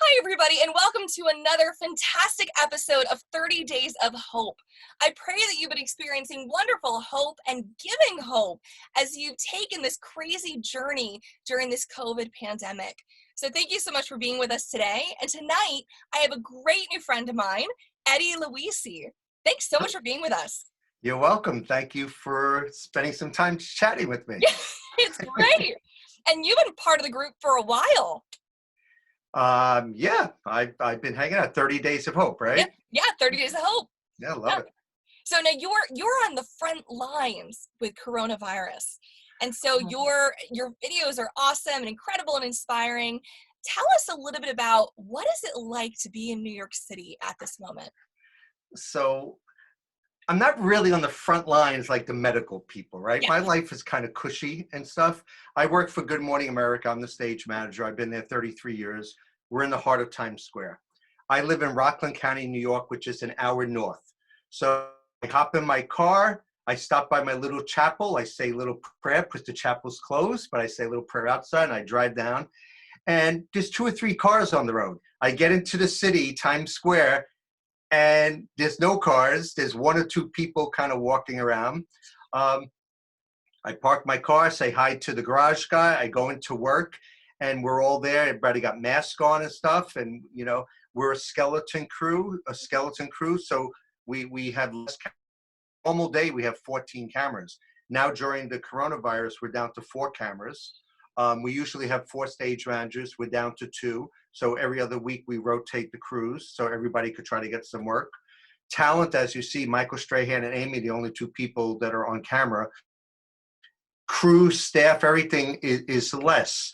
Hi, everybody, and welcome to another fantastic episode of 30 Days of Hope. I pray that you've been experiencing wonderful hope and giving hope as you've taken this crazy journey during this COVID pandemic. So thank you so much for being with us today. And tonight, I have a great new friend of mine, Eddie Luisi. Thanks so much for being with us. You're welcome. Thank you for spending some time chatting with me. It's great. And you've been part of the group for a while. Yeah, I've been hanging out. 30 Days of Hope, right? Yeah, 30 Days of Hope. Yeah, love it. So now you're on the front lines with coronavirus. And so your videos are awesome and incredible and inspiring. Tell us a little bit about what is it like to be in New York City at this moment? So I'm not really on the front lines like the medical people, right? Yeah. My life is kind of cushy and stuff. I work for Good Morning America. I'm the stage manager. I've been there 33 years. We're in the heart of Times Square. I live in Rockland County, New York, which is an hour north. So I hop in my car. I stop by my little chapel. I say a little prayer because the chapel's closed, but I say a little prayer outside and I drive down. And there's 2 or 3 cars on the road. I get into the city, Times Square, and there's no cars. There's 1 or 2 people kind of walking around. I park my car, say hi to the garage guy. I go into work, and we're all there. Everybody got masks on and stuff, and we're a skeleton crew. So we have less. Normal day we have 14 cameras. Now during the coronavirus, we're down to 4 cameras. We usually have 4 stage managers. We're down to 2. So every other week we rotate the crews so everybody could try to get some work. Talent, as you see, Michael Strahan and Amy, the only 2 people that are on camera. Crew, staff, everything is less.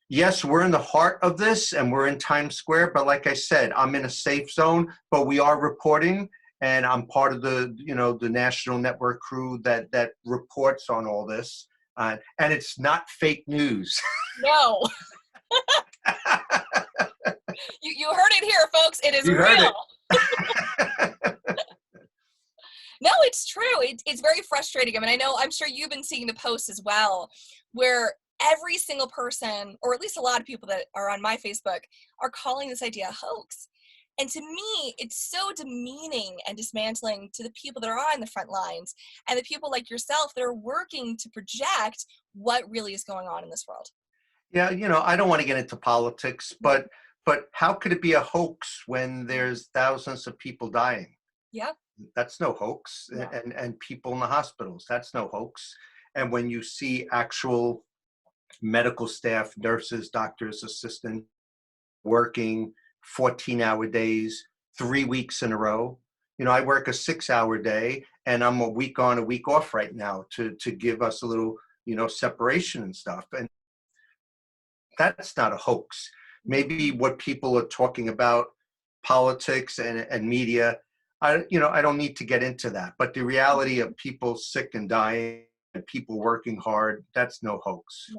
Yes, we're in the heart of this and we're in Times Square, but like I said, I'm in a safe zone, but we are reporting, and I'm part of the national network crew that reports on all this. And it's not fake news. No. You heard it here, folks. It is You heard real. it. No, it's true. It's very frustrating. I mean, I'm sure you've been seeing the posts as well, where every single person, or at least a lot of people that are on my Facebook, are calling this idea a hoax. And to me, it's so demeaning and dismantling to the people that are on the front lines and the people like yourself that are working to project what really is going on in this world. Yeah, I don't want to get into politics, but how could it be a hoax when there's thousands of people dying? Yeah. That's no hoax. No. And people in the hospitals, that's no hoax. And when you see actual medical staff, nurses, doctors, assistants working 14-hour days, 3 weeks in a row. I work a 6-hour day, and I'm a week on, a week off right now to give us a little, separation and stuff. And that's not a hoax. Maybe what people are talking about, politics and media, I don't need to get into that. But the reality of people sick and dying and people working hard, that's no hoax.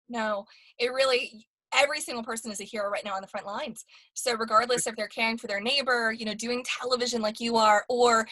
No, it really, every single person is a hero right now on the front lines. So regardless if they're caring for their neighbor, doing television like you are, or,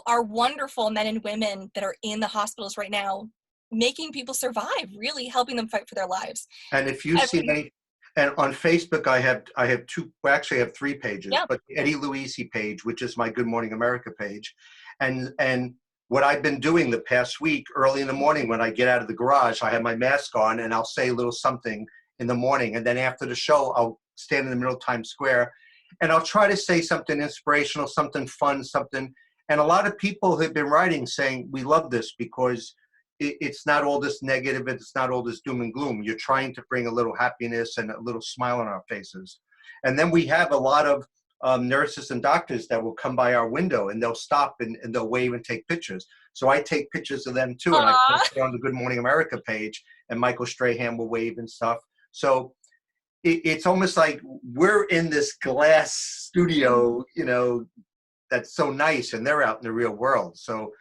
our wonderful men and women that are in the hospitals right now, making people survive, really helping them fight for their lives. And if you see me, and on Facebook, I have 2, well, actually I have 3 pages, Yeah. but the Eddie Luisi page, which is my Good Morning America page. And what I've been doing the past week, early in the morning when I get out of the garage, I have my mask on and I'll say a little something in the morning. And then after the show, I'll stand in the middle of Times Square and I'll try to say something inspirational, something fun, something. And a lot of people have been writing saying, we love this because it's not all this negative, it's not all this doom and gloom. You're trying to bring a little happiness and a little smile on our faces. And then we have a lot of nurses and doctors that will come by our window and they'll stop and they'll wave and take pictures. So I take pictures of them too. And I post it on the Good Morning America page, and Michael Strahan will wave and stuff. So it's almost like we're in this glass studio, that's so nice, and they're out in the real world. So,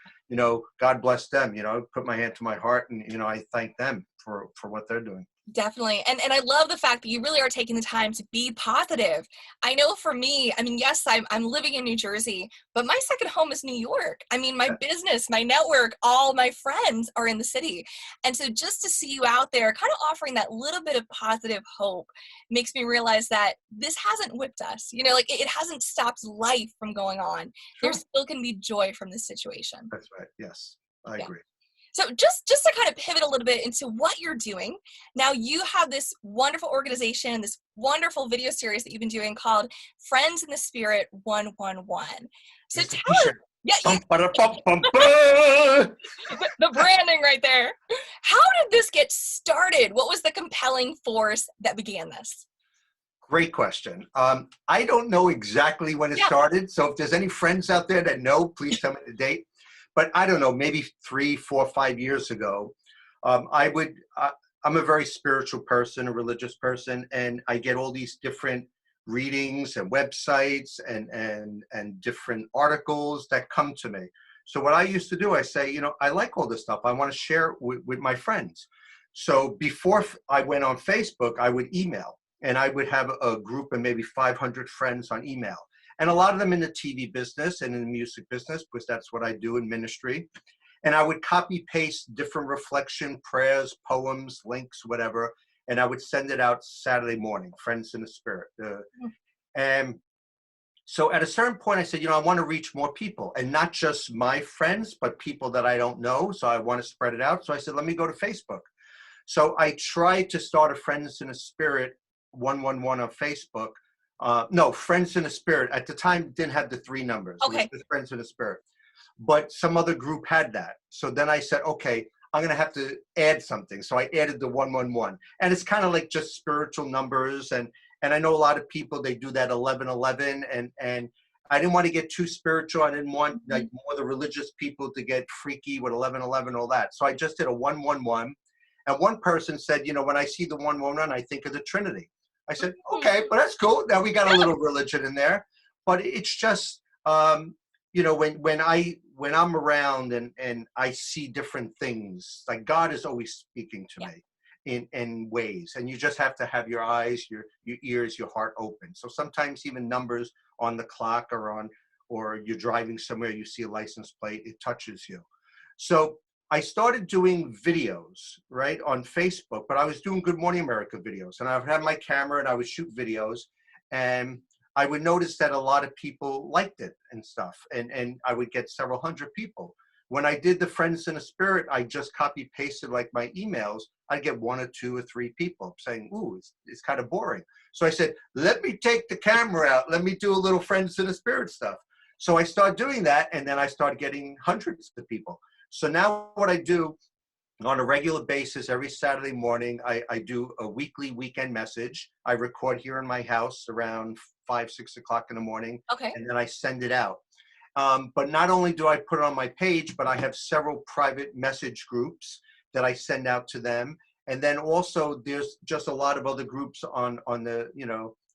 God bless them. I put my hand to my heart and, I thank them for what they're doing. Definitely. And I love the fact that you really are taking the time to be positive. I know for me, I mean, yes, I'm living in New Jersey, but my second home is New York. I mean, my business, my network, all my friends are in the city. And so just to see you out there kind of offering that little bit of positive hope makes me realize that this hasn't whipped us. You know, like it hasn't stopped life from going on. There Sure. still can be joy from this situation. That's right. Yes, I Yeah. agree. So just to kind of pivot a little bit into what you're doing, now you have this wonderful organization, this wonderful video series that you've been doing called Friends in the Spirit 111. So Here's the tell us, t-shirt. yeah, Bum, ba, bum, bum, ba. the branding right there. How did this get started? What was the compelling force that began this? Great question. I don't know exactly when it Yeah. started. So if there's any friends out there that know, please tell me the date. But I don't know, maybe 3, 4, 5 years ago, I would. I'm a very spiritual person, a religious person, and I get all these different readings and websites and different articles that come to me. So what I used to do, I say, I like all this stuff. I want to share it with my friends. So before I went on Facebook, I would email, and I would have a group of maybe 500 friends on email. And a lot of them in the TV business and in the music business, because that's what I do in ministry. And I would copy paste different reflection prayers, poems, links, whatever, and I would send it out Saturday morning, Friends in the Spirit. And so at a certain point, I said, I want to reach more people, and not just my friends, but people that I don't know. So I want to spread it out. So I said, let me go to Facebook. So I tried to start a Friends in the Spirit 111 on Facebook. No, Friends in the Spirit. At the time, didn't have the 3 numbers. It was Okay. just Friends in the Spirit. But some other group had that. So then I said, okay, I'm going to have to add something. So I added the 111. And it's kind of like just spiritual numbers. And I know a lot of people, they do that 1111. And I didn't want to get too spiritual. I didn't want like more the religious people to get freaky with 1111, all that. So I just did a 111. And one person said, when I see the 111, I think of the Trinity. I said, okay, but that's cool. Now we got a little religion in there. But it's just, when I'm around and I see different things, like God is always speaking to Yeah. me in ways, and you just have to have your eyes, your ears, your heart open. So sometimes even numbers on the clock or you're driving somewhere, you see a license plate, it touches you. So I started doing videos, right, on Facebook, but I was doing Good Morning America videos, and I would have my camera and I would shoot videos, and I would notice that a lot of people liked it and stuff, and I would get several hundred people. When I did the Friends in the Spirit, I just copy pasted like my emails. I'd get 1 or 2 or 3 people saying, ooh, it's kind of boring. So I said, let me take the camera out. Let me do a little Friends in the Spirit stuff. So I started doing that, and then I started getting hundreds of people. So now what I do on a regular basis, every Saturday morning, I do a weekly weekend message. I record here in my house around 5, 6 o'clock in the morning, Okay. and then I send it out. But not only do I put it on my page, but I have several private message groups that I send out to them. And then also there's just a lot of other groups on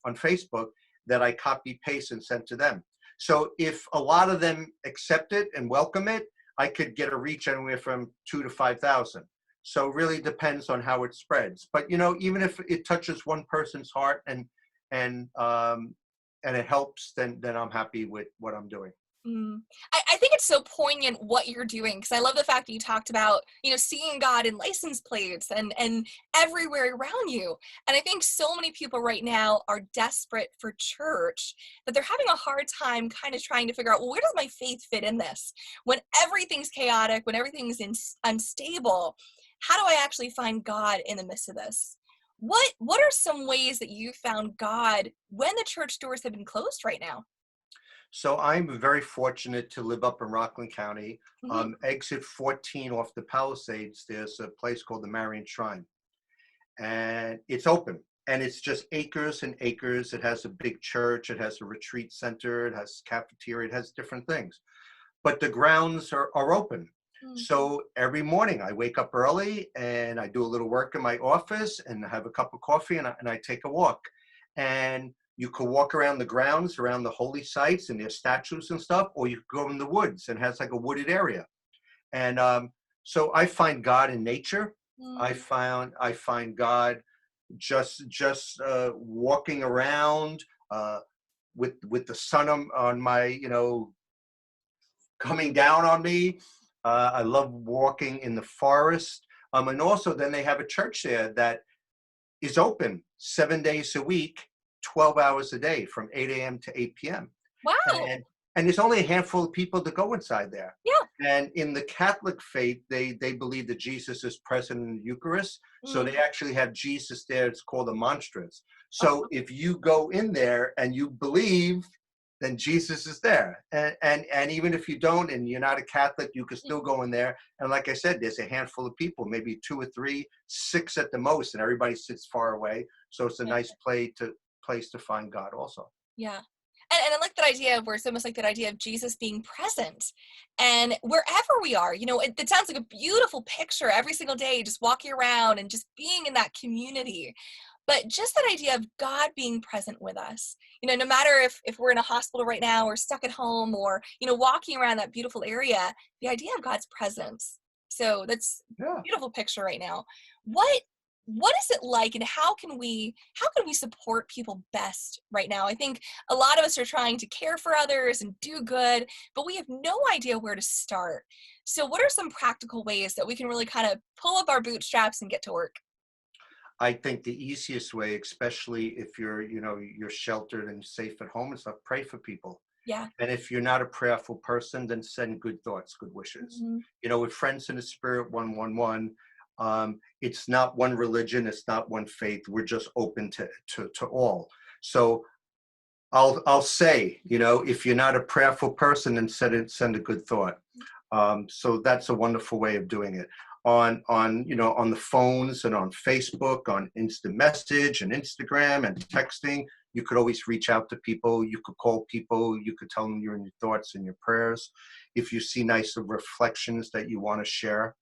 Facebook that I copy paste and send to them. So if a lot of them accept it and welcome it, I could get a reach anywhere from 2 to 5,000. So it really depends on how it spreads. But even if it touches one person's heart and it helps, then I'm happy with what I'm doing. I think it's so poignant what you're doing, because I love the fact that you talked about, seeing God in license plates and everywhere around you. And I think so many people right now are desperate for church that they're having a hard time kind of trying to figure out, well, where does my faith fit in this? When everything's chaotic, when everything's unstable, how do I actually find God in the midst of this? What are some ways that you found God when the church doors have been closed right now? So I'm very fortunate to live up in Rockland County. Hmm. Exit 14 off the Palisades, there's a place called the Marian Shrine. And it's open. And it's just acres and acres. It has a big church. It has a retreat center. It has cafeteria. It has different things. But the grounds are open. So every morning I wake up early and I do a little work in my office and I have a cup of coffee and I take a walk. And you could walk around the grounds, around the holy sites and their statues and stuff, or you could go in the woods and it has like a wooded area. And so I find God in nature. Mm. I find God just walking around with the sun on my, coming down on me. I love walking in the forest. And also then they have a church there that is open 7 days a week, 12 hours a day from 8 a.m. to 8 p.m. Wow. And there's only a handful of people that go inside there. Yeah. And in the Catholic faith, they believe that Jesus is present in the Eucharist. So Mm. they actually have Jesus there. It's called a monstrance. So Oh, if you go in there and you believe, then Jesus is there. And even if you don't and you're not a Catholic, you can still go in there. And like I said, there's a handful of people, maybe 2 or 3, 6 at the most, and everybody sits far away. So it's a yeah. nice place to find God also. Yeah. And I like that idea of where it's almost like that idea of Jesus being present. And wherever we are, it sounds like a beautiful picture every single day, just walking around and just being in that community. But just that idea of God being present with us, no matter if we're in a hospital right now or stuck at home or, walking around that beautiful area, the idea of God's presence. So that's a Yeah. beautiful picture right now. What is it like, and how can we support people best right now? I think a lot of us are trying to care for others and do good, but we have no idea where to start. So what are some practical ways that we can really kind of pull up our bootstraps and get to work? I think the easiest way, especially if you're sheltered and safe at home and stuff, pray for people. Yeah. And if you're not a prayerful person, then send good thoughts, good wishes. Mhm. With Friends in the Spirit 111, it's not one religion, it's not one faith. We're just open to all. So I'll say, if you're not a prayerful person, then send a good thought. So that's a wonderful way of doing it. On the phones and on Facebook, on instant message and Instagram and texting, you could always reach out to people. You could call people. You could tell them your thoughts and your prayers. If you see nice reflections that you want to share,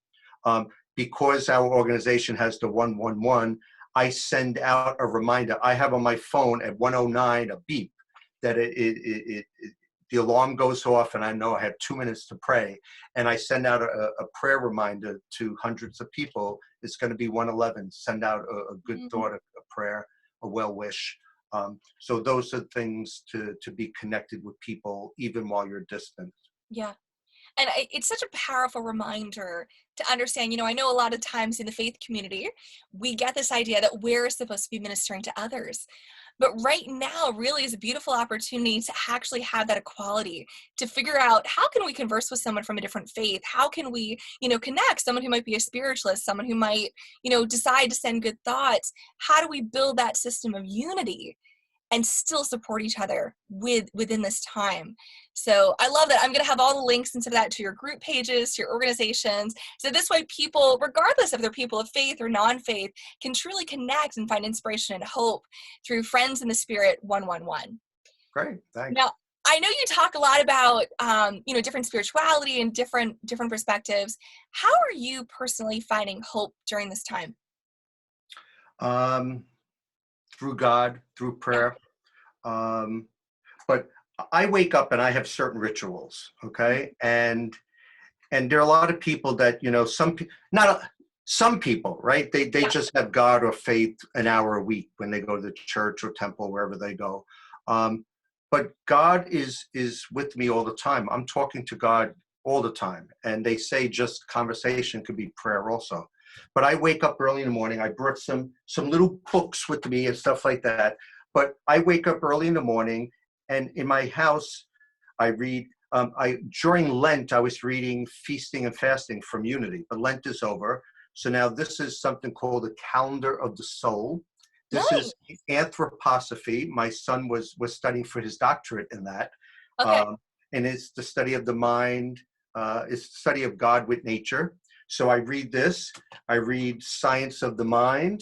because our organization has the 111, I send out a reminder. I have on my phone at 109 a beep that the alarm goes off and I know I have 2 minutes to pray, and I send out a prayer reminder to hundreds of people. It's going to be 111. Send out a good Mhm. thought, a prayer, a well wish. So those are things to be connected with people even while you're distant. Yeah. And it's such a powerful reminder to understand, I know a lot of times in the faith community, we get this idea that we're supposed to be ministering to others. But right now really is a beautiful opportunity to actually have that equality, to figure out how can we converse with someone from a different faith? How can we, connect someone who might be a spiritualist, someone who might, decide to send good thoughts? How do we build that system of unity and still support each other within this time? So I love that. I'm going to have all the links into that, to your group pages, to your organizations. So this way people, regardless if they're people of faith or non-faith, can truly connect and find inspiration and hope through Friends in the Spirit 111. Great, thanks. Now, I know you talk a lot about, different spirituality and different perspectives. How are you personally finding hope during this time? Um, Through God, through Yeah. prayer. Um, but I wake up and I have certain rituals, okay? And there are a lot of people that, some people, right? They Yeah. just have God or faith an hour a week when they go to the church or temple, wherever they go. Um, but God is with me all the time. I'm talking to God all the time. And they say just conversation could be prayer also. But I wake up early in the morning. I brought some little books with me and stuff like that. But I wake up early in the morning, and in my house, I read. During Lent, I was reading Feasting and Fasting from Unity, but Lent is over. So now this is something called the Calendar of the Soul. This Nice. is anthroposophy. My son was studying for his doctorate in that. Okay. Um, and it's the study of the mind, it's the study of God with nature. So I read this. I read Science of the Mind.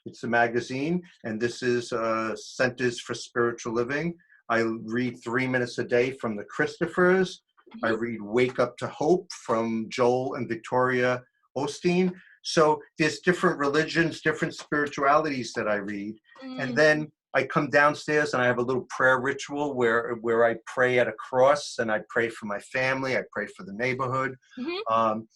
It's a magazine, and this is Centers for Spiritual Living. I read 3 minutes a day from the Christophers. I Mhm. read Wake Up to Hope from Joel and Victoria Osteen. So there's different religions, different spiritualities that I read. And Mm. then I come downstairs and I have a little prayer ritual where I pray at a cross, and I pray for my family. I pray for the neighborhood. Mhm. Um,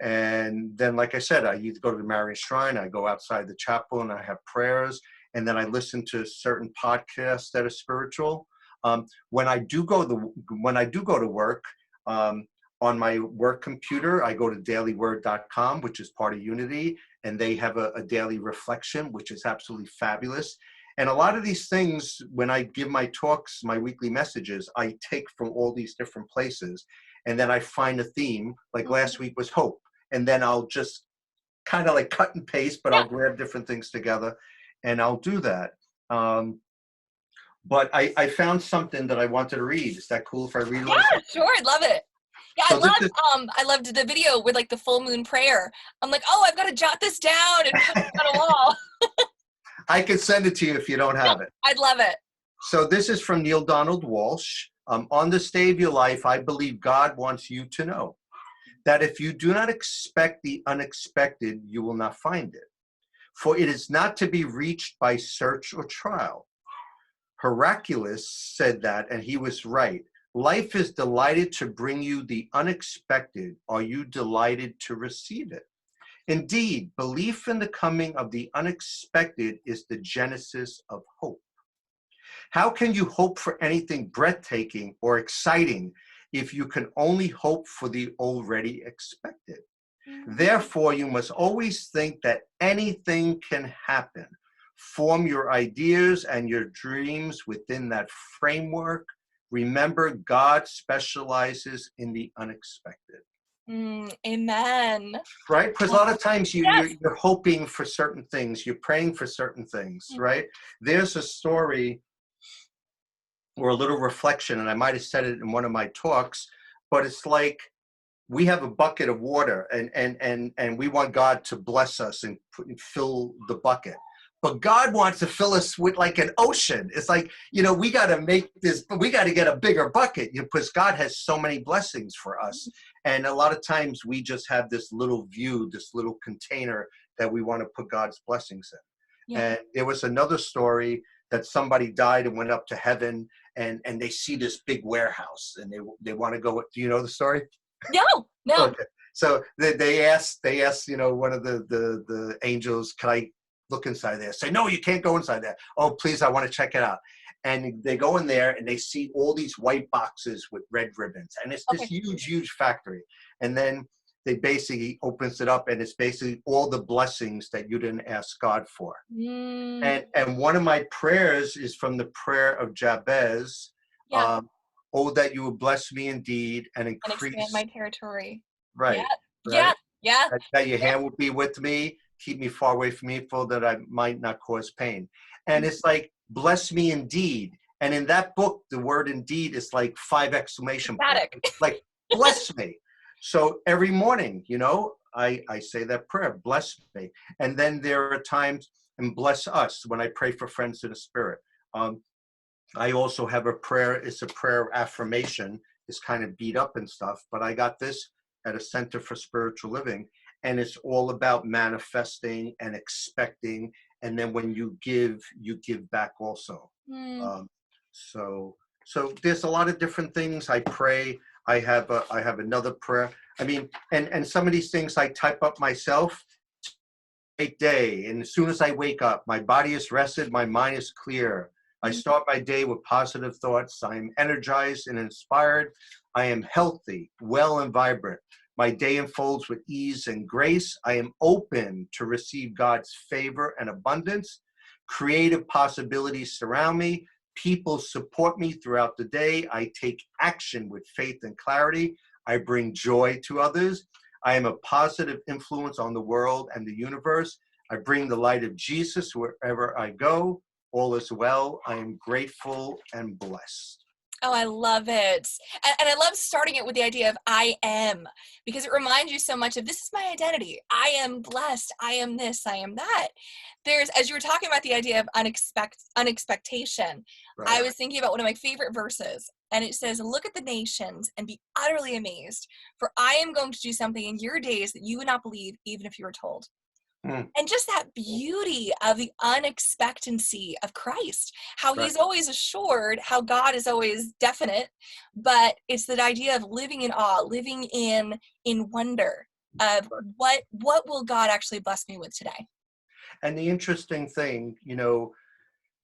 And then, like I said, I either go to the Marian Shrine, I go outside the chapel and I have prayers, and then I listen to certain podcasts that are spiritual. When I do go to work, on my work computer, I go to dailyword.com, which is part of Unity, and they have a daily reflection, which is absolutely fabulous. And a lot of these things, when I give my talks, my weekly messages, I take from all these different places, and then I find a theme. Like last week was hope, and then I'll just kind of like cut and paste, but Yeah. I'll grab different things together, and I'll do that. But I found something that I wanted to read. Is that cool if I read a little something? Sure, I'd love it. Yeah, So this is, I loved the video with like the full moon prayer. I'm like, oh, I've got to jot this down and put it on a wall. I can send it to you if you don't have it. I'd love it. So this is from Neil Donald Walsh. On this day of your life, I believe God wants you to know that if you do not expect the unexpected, you will not find it. For it is not to be reached by search or trial. Heraclius said that, and he was right. Life is delighted to bring you the unexpected. Are you delighted to receive it? Indeed, belief in the coming of the unexpected is the genesis of hope. How can you hope for anything breathtaking or exciting if you can only hope for the already expected? Therefore, you must always think that anything can happen. Form your ideas and your dreams within that framework. Remember, God specializes in the unexpected. Amen. Right? Because a lot of times Yes. you're hoping for certain things. You're praying for certain things, right? There's a story or a little reflection, and I might have said it in one of my talks, but it's like we have a bucket of water and we want God to bless us and fill the bucket. But God wants to fill us with like an ocean. It's like, we got to we got to get a bigger bucket because God has so many blessings for us. And a lot of times we just have this little view, this little container that we want to put God's blessings in. Yeah. And there was another story that somebody died and went up to heaven and they see this big warehouse and they want to go. Do you know the story? No. Okay. So they asked, one of the angels, can I look inside there? Say, no, you can't go inside there. Oh, please, I want to check it out. And they go in there and they see all these white boxes with red ribbons. And it's this huge, huge factory. And then they basically opens it up and it's basically all the blessings that you didn't ask God for. And one of my prayers is from the prayer of Jabez. Yeah. Oh, that you would bless me indeed and And increase expand my territory. Right. Yeah. Right. Yeah. That your hand will be with me, keep me far away from evil, that I might not cause pain. And it's like, bless me indeed. And in that book, the word indeed is like 5 exclamation points. Like, bless me. So every morning, I say that prayer, bless me. And then there are times, and bless us, when I pray for friends in the spirit. I also have a prayer. It's a prayer of affirmation. It's kind of beat up and stuff, but I got this at a Center for Spiritual Living, and it's all about manifesting and expecting. And then when you give back also. So there's a lot of different things. I pray. I have another prayer. I mean, and some of these things I type up myself. Great day, and as soon as I wake up, my body is rested, my mind is clear. I start my day with positive thoughts. I am energized and inspired. I am healthy, well, and vibrant. My day unfolds with ease and grace. I am open to receive God's favor and abundance. Creative possibilities surround me. People support me throughout the day. I take action with faith and clarity. I bring joy to others. I am a positive influence on the world and the universe. I bring the light of Jesus wherever I go. All is well. I am grateful and blessed. Oh, I love it. And I love starting it with the idea of I am, because it reminds you so much of this is my identity. I am blessed. I am this. I am that. As you were talking about the idea of unexpectation, Right. I was thinking about one of my favorite verses. And it says, look at the nations and be utterly amazed, for I am going to do something in your days that you would not believe, even if you were told. And just that beauty of the unexpectancy of Christ, how he's always assured, how God is always definite, but it's that idea of living in awe, living in wonder. of what will God actually bless me with today. And the interesting thing,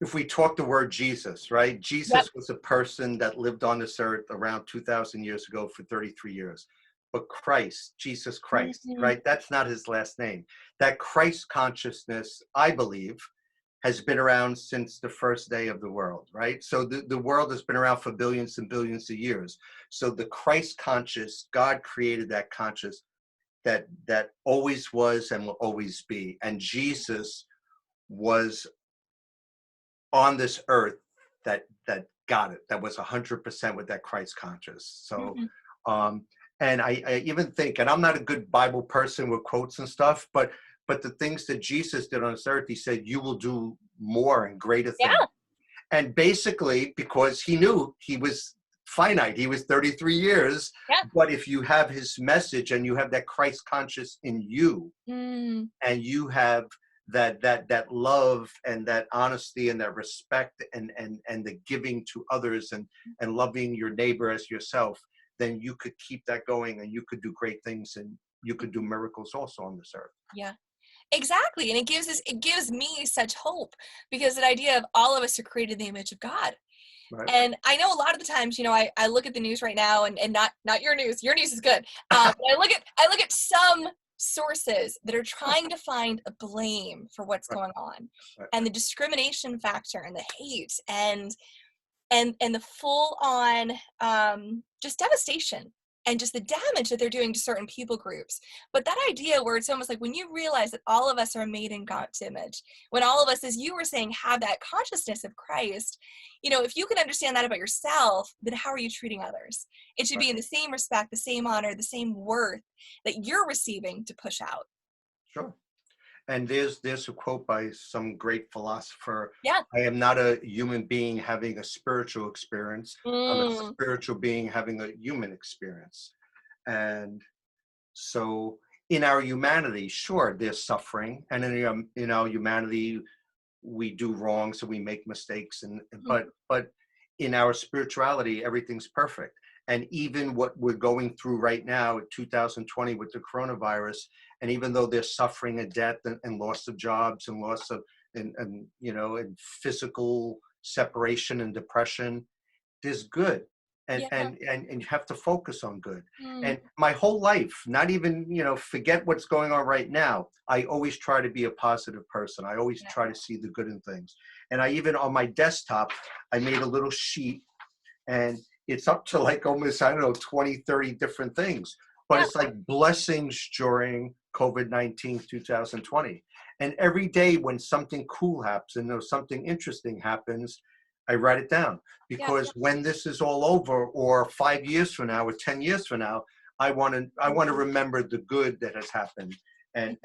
if we talk the word Jesus, right? Yep. Jesus was a person that lived on this earth around 2,000 years ago for 33 years. But Christ, Jesus Christ, Mhm. right? That's not his last name. That Christ consciousness, I believe, has been around since the first day of the world, right? So the world has been around for billions and billions of years. So the Christ conscious, God created that conscious that always was and will always be. And Jesus was on this earth that got it, that was 100% with that Christ conscious. So Mhm. um and I even think, and I'm not a good Bible person with quotes and stuff, but the things that Jesus did on this earth, he said, you will do more and greater things. Yeah. And basically, because he knew he was finite, he was 33 years, Yeah. but if you have his message and you have that Christ conscious in you, Mm. and you have that love and that honesty and that respect and the giving to others and loving your neighbor as yourself, then you could keep that going and you could do great things and you could do miracles also on this earth. Yeah. Exactly. And it gives me such hope, because the idea of all of us are created in the image of God. Right. And I know a lot of the times, I look at the news right now, and not your news. Your news is good. But I look at some sources that are trying to find a blame for what's Right. going on, Right. and the discrimination factor and the hate and the full on just devastation and just the damage that they're doing to certain people groups. But that idea where it's almost like when you realize that all of us are made in God's image, when all of us, as you were saying, have that consciousness of Christ, if you can understand that about yourself, then how are you treating others? It should Right. be in the same respect, the same honor, the same worth that you're receiving to push out. Sure. And there's a quote by some great philosopher: Yeah. I am not a human being having a spiritual experience, I'm a Mm. spiritual being having a human experience. And so in our humanity, sure, there's suffering, and in our humanity, we do wrong, so we make mistakes, and but in our spirituality, everything's perfect. And even what we're going through right now at 2020 with the coronavirus, and even though there's suffering and death and loss of jobs and loss of and physical separation and depression, there's good, and Yeah. and and and you have to focus on good. Mm. And my whole life, not even forget what's going on right now, I always try to be a positive person. I always Yeah. try to see the good in things. And I even, on my desktop, I made a little sheet, and it's up to like almost, I don't know, 20, 30 different things, but Yeah. it's like blessings during COVID-19 2020. And every day when something cool happens and something interesting happens, I write it down, Yeah. because when this is all over, or 5 years from now, or 10 years from now, I want to remember the good that has happened, and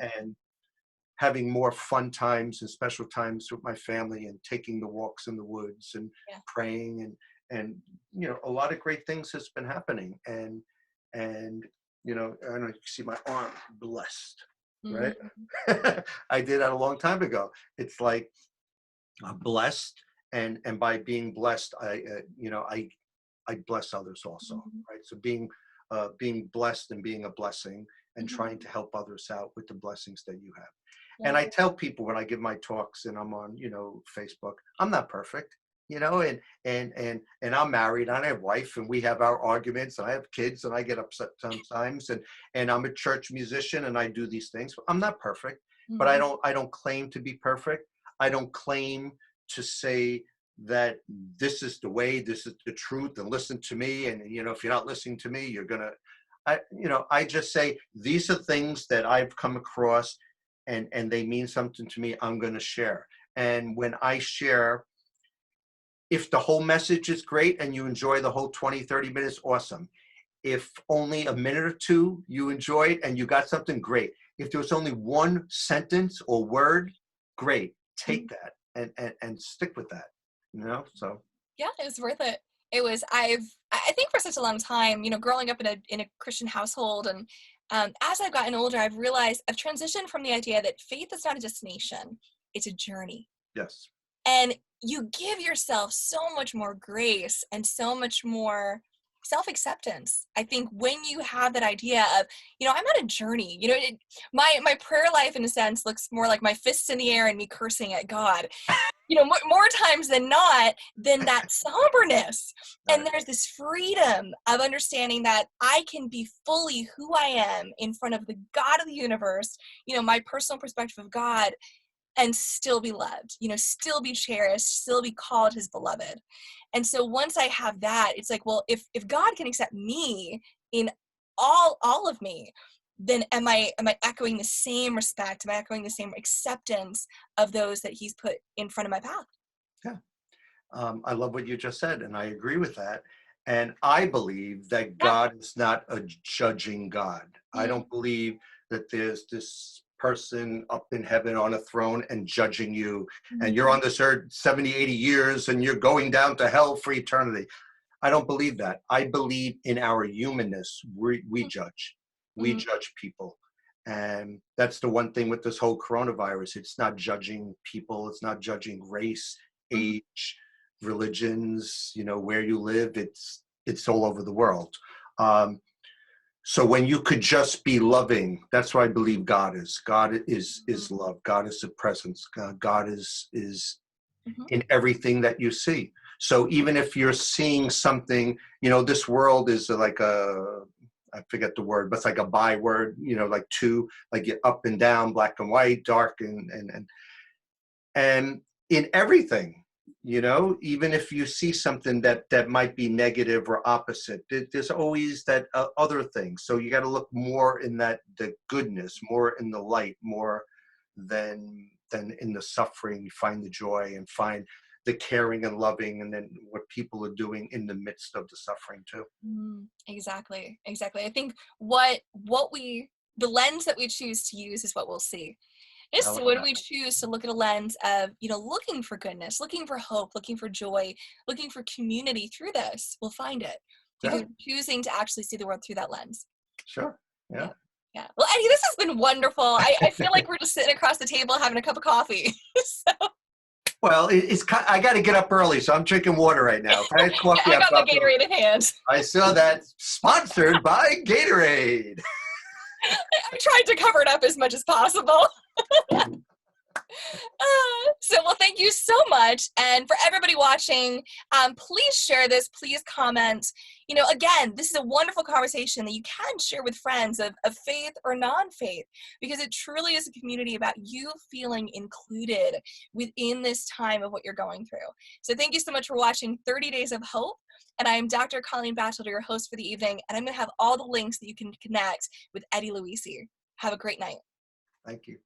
having more fun times and special times with my family, and taking the walks in the woods and Yeah. praying, and a lot of great things has been happening. And I don't know, you see my arm, blessed, right? Mm. I did that a long time ago. It's like I'm blessed, and by being blessed, I bless others also, Mhm. right? So being blessed and being a blessing, and Mhm. trying to help others out with the blessings that you have. And Yeah. I tell people when I give my talks and I'm on Facebook, I'm not perfect, and I'm married, and I have a wife, and we have our arguments, and I have kids, and I get upset sometimes, and I'm a church musician, and I do these things. I'm not perfect, but I Mhm. don't claim to be perfect. I don't claim to say that this is the way, this is the truth, and listen to me. And if you're not listening to me, you're gonna. I just say these are things that I've come across, and they mean something to me. I'm going to share. And when I share, if the whole message is great and you enjoy the whole 20, 30 minutes, awesome. If only a minute or two you enjoyed and you got something, great. If there was only one sentence or word, great. Mhm. Take that and stick with that. So Yeah, it was worth it. It was. I think for such a long time, growing up in a Christian household, and as I've gotten older, I've realized I've transitioned from the idea that faith is not a destination; it's a journey. yes. And you give yourself so much more grace and so much more self-acceptance. I think when you have that idea of, I'm on a journey, my prayer life in a sense looks more like my fists in the air and me cursing at God, more times than not, than that somberness. And Right. there's this freedom of understanding that I can be fully who I am in front of the God of the universe, my personal perspective of God, and still be loved, still be cherished, still be called his beloved. And so once I have that, it's like, well, if God can accept me in all of me, then am I echoing the same respect? Am I echoing the same acceptance of those that he's put in front of my path? Yeah. I love what you just said, and I agree with that. And I believe that Yeah. God is not a judging God. I Mm-hmm. don't believe that there's this person up in heaven on a throne and judging you, and you're on this earth 70, 80 years, and you're going down to hell for eternity. I don't believe that. I believe in our humanness. We judge. We Mm-hmm. judge people. And that's the one thing with this whole coronavirus. It's not judging people. It's not judging race, Mm-hmm. age, religions, where you live. It's all over the world. So when you could just be loving, that's what I believe God is. God is love. God is the presence. God is Mm-hmm. in everything that you see. So even if you're seeing something, this world is like I forget the word, but it's like a byword, like two, like you're up and down, black and white, dark and in everything, even if you see something that might be negative or opposite, there's always that other thing. So you got to look more in the goodness, more in the light, more than in the suffering. You find the joy and find the caring and loving, and then what people are doing in the midst of the suffering too. Exactly. I think the lens that we choose to use is what we'll see. I Just like when that. we choose to look at a lens of, looking for goodness, looking for hope, looking for joy, looking for community through this, we'll find it. Yeah, Because we're choosing to actually see the world through that lens. sure. Yeah. Yeah. Yeah. Well, Eddie, this has been wonderful. I feel like we're just sitting across the table having a cup of coffee. So, Well, I got to get up early, so I'm drinking water right now. If I had yeah, coffee, I I'd got my probably. Gatorade in hand. I saw that, sponsored by Gatorade. I tried to cover it up as much as possible. Well, thank you so much. And for everybody watching, please share this. Please comment. Again, this is a wonderful conversation that you can share with friends of faith or non-faith, because it truly is a community about you feeling included within this time of what you're going through. So thank you so much for watching 30 Days of Hope. And I am Dr. Colleen Batchelder, your host for the evening. And I'm going to have all the links that you can connect with Eddie Luisi. Have a great night. Thank you.